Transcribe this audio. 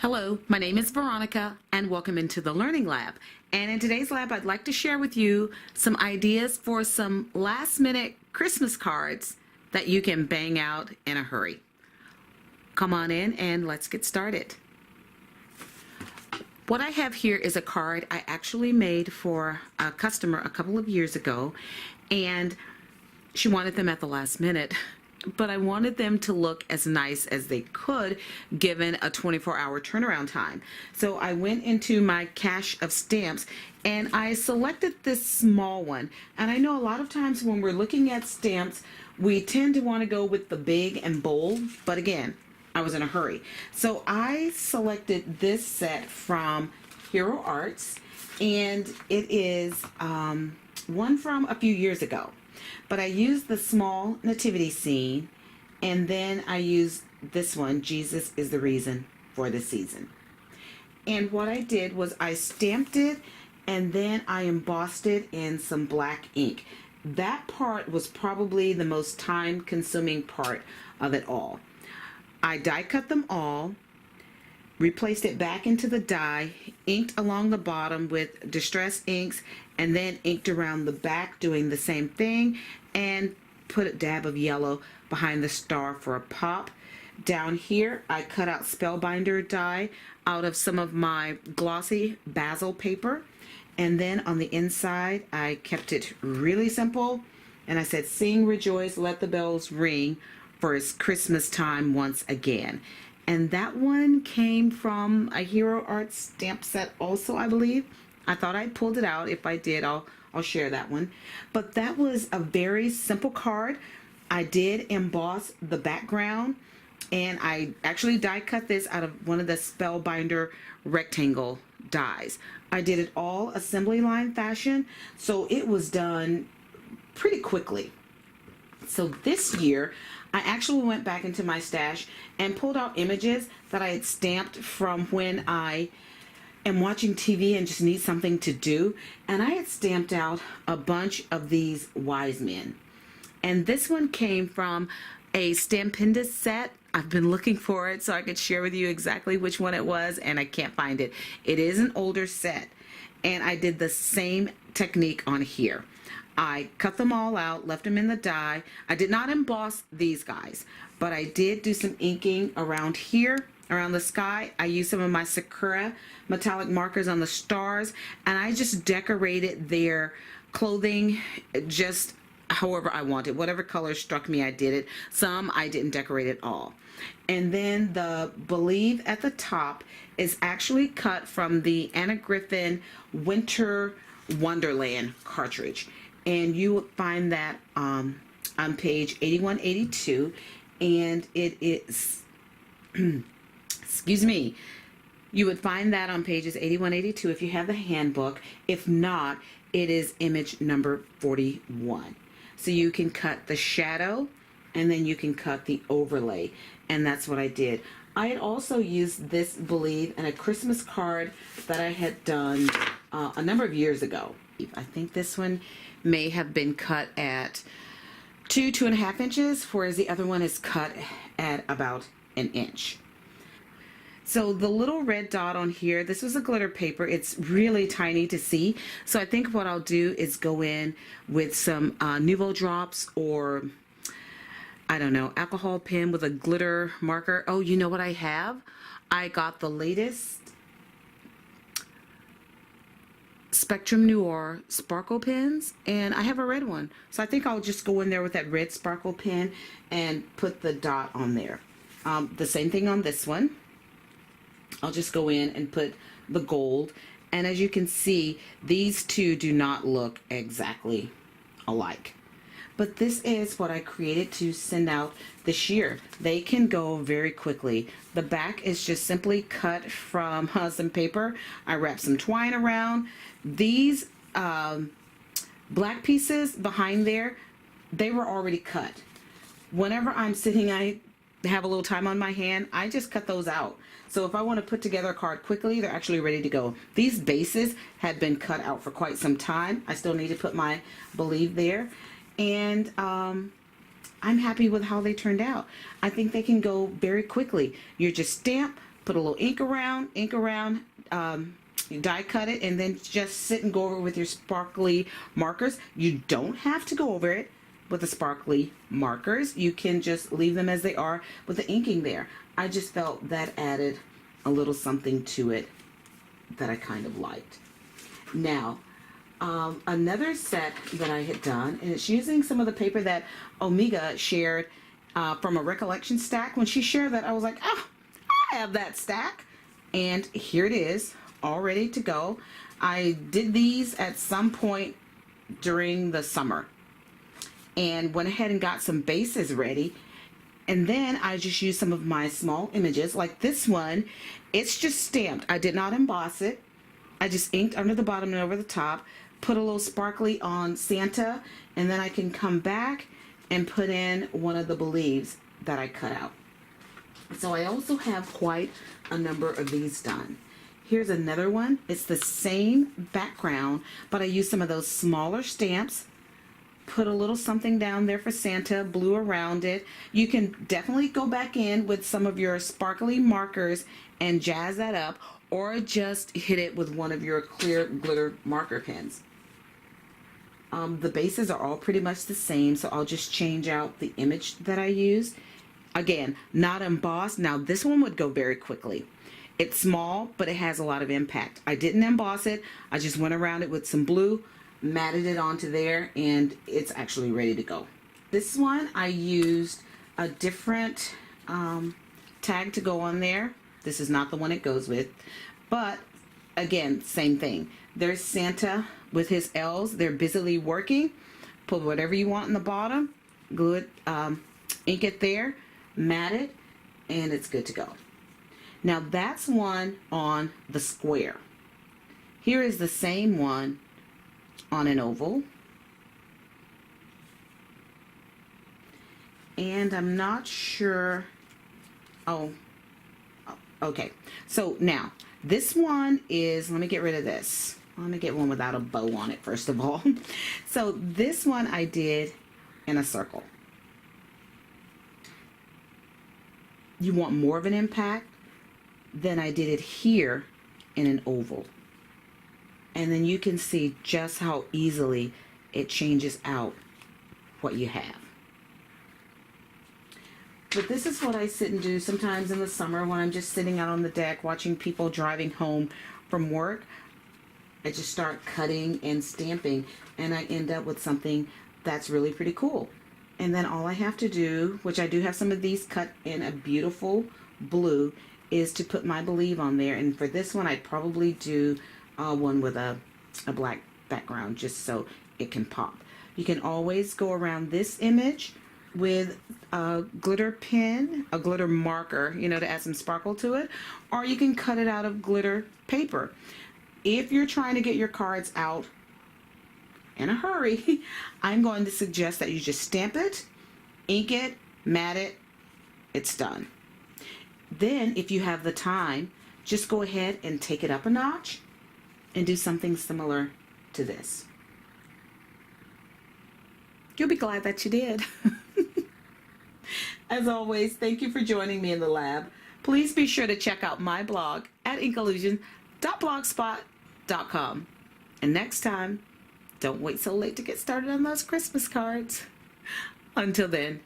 Hello, my name is Veronica and welcome into the Learning Lab. And in today's lab, I'd like to share with you some ideas for some last minute Christmas cards that you can bang out in a hurry. Come on in and let's get started. What I have here is a card I actually made for a customer a couple of years ago, and she wanted them at the last minute, but I wanted them to look as nice as they could given a 24-hour turnaround time. So I went into my cache of stamps and I selected this small one. And I know a lot of times when we're looking at stamps, we tend to want to go with the big and bold, but again, I was in a hurry. So I selected this set from Hero Arts, and it is one from a few years ago. But I used the small nativity scene, and then I used this one, Jesus is the Reason for the Season. And what I did was I stamped it, and then I embossed it in some black ink. That part was probably the most time-consuming part of it all. I die cut them all, replaced it back into the die, inked along the bottom with Distress inks, and then inked around the back doing the same thing, and put a dab of yellow behind the star for a pop. Down here, I cut out Spellbinder die out of some of my glossy basil paper, and then on the inside, I kept it really simple, and I said, "Sing, rejoice, let the bells ring, for it's Christmas time once again." And that one came from a Hero Arts stamp set also, I believe. I thought I pulled it out. If I did, I'll share that one. But that was a very simple card. I did emboss the background, and I actually die cut this out of one of the Spellbinder rectangle dies. I did it all assembly line fashion, so it was done pretty quickly. So this year, I actually went back into my stash and pulled out images that I had stamped from when I am watching TV and just need something to do. And I had stamped out a bunch of these wise men. And this one came from a Stampendous set. I've been looking for it so I could share with you exactly which one it was, and I can't find it. It is an older set. And I did the same technique on here. I cut them all out, left them in the die. I did not emboss these guys, but I did do some inking around here, around the sky. I used some of my Sakura metallic markers on the stars, and I just decorated their clothing just however I wanted. Whatever color struck me, I did it. Some I didn't decorate at all. And then the Believe at the top is actually cut from the Anna Griffin Winter Wonderland cartridge. And you will find that on page 8182, and it is, excuse me, you would find that on pages 8182 if you have the handbook. If not, it is image number 41. So you can cut the shadow, and then you can cut the overlay, and that's what I did. I had also used this Believe in a Christmas card that I had done a number of years ago. I think this one may have been cut at 2.5 inches, whereas the other one is cut at about an inch. So the little red dot on here, this was a glitter paper. It's really tiny to see. So I think what I'll do is go in with some Nuvo drops, or I don't know, alcohol pen with a glitter marker. Oh, you know what I have? I got the latest Spectrum Noir sparkle pens, and I have a red one. So I think I'll just go in there with that red sparkle pen and put the dot on there. The same thing on this one. I'll just go in and put the gold. And as you can see, these two do not look exactly alike. But this is what I created to send out this year. They can go very quickly. The back is just simply cut from some paper. I wrapped some twine around. These black pieces behind there, they were already cut. Whenever I'm sitting, I have a little time on my hand, I just cut those out. So if I want to put together a card quickly, they're actually ready to go. These bases had been cut out for quite some time. I still need to put my Believe there. And I'm happy with how they turned out. I think they can go very quickly. You just stamp, put a little ink around, you die cut it, and then just sit and go over with your sparkly markers. You don't have to go over it with the sparkly markers. You can just leave them as they are with the inking there. I just felt that added a little something to it that I kind of liked. Now, another set that I had done, and it's using some of the paper that Omega shared from a recollection stack. When she shared that, I was like, oh, I have that stack. And here it is, all ready to go. I did these at some point during the summer and went ahead and got some bases ready. And then I just used some of my small images, like this one. It's just stamped. I did not emboss it. I just inked under the bottom and over the top, put a little sparkly on Santa, and then I can come back and put in one of the believes that I cut out. So I also have quite a number of these done. Here's another one. It's the same background, but I used some of those smaller stamps, put a little something down there for Santa, blue around it. You can definitely go back in with some of your sparkly markers and jazz that up, or just hit it with one of your clear glitter marker pens. The bases are all pretty much the same, so I'll just change out the image that I use. Again, not embossed. Now this one would go very quickly. It's small, but it has a lot of impact. I didn't emboss it. I just went around it with some blue, matted it onto there, and it's actually ready to go. This one, I used a different tag to go on there. This is not the one it goes with, but again, same thing. There's Santa with his elves. They're busily working. Put whatever you want in the bottom, glue it, ink it there, mat it, and it's good to go. Now that's one on the square. Here is the same one on an oval. And I'm not sure, okay. So now this one is, let me get rid of this. Let me get one without a bow on it first of all. So this one I did in a circle. You want more of an impact? Then I did it here in an oval. And then you can see just how easily it changes out what you have. But this is what I sit and do sometimes in the summer when I'm just sitting out on the deck watching people driving home from work. I just start cutting and stamping, and I end up with something that's really pretty cool. And then all I have to do, which I do have some of these cut in a beautiful blue, is to put my believe on there. And for this one, I'd probably do one with a black background just so it can pop. You can always go around this image with a glitter pen, a glitter marker, to add some sparkle to it, or you can cut it out of glitter paper. If you're trying to get your cards out in a hurry, I'm going to suggest that you just stamp it, ink it, mat it, it's done. Then if you have the time, just go ahead and take it up a notch and do something similar to this. You'll be glad that you did. As always, thank you for joining me in the lab. Please be sure to check out my blog at inkollusion.blogspot.com. And next time, don't wait so late to get started on those Christmas cards. Until then,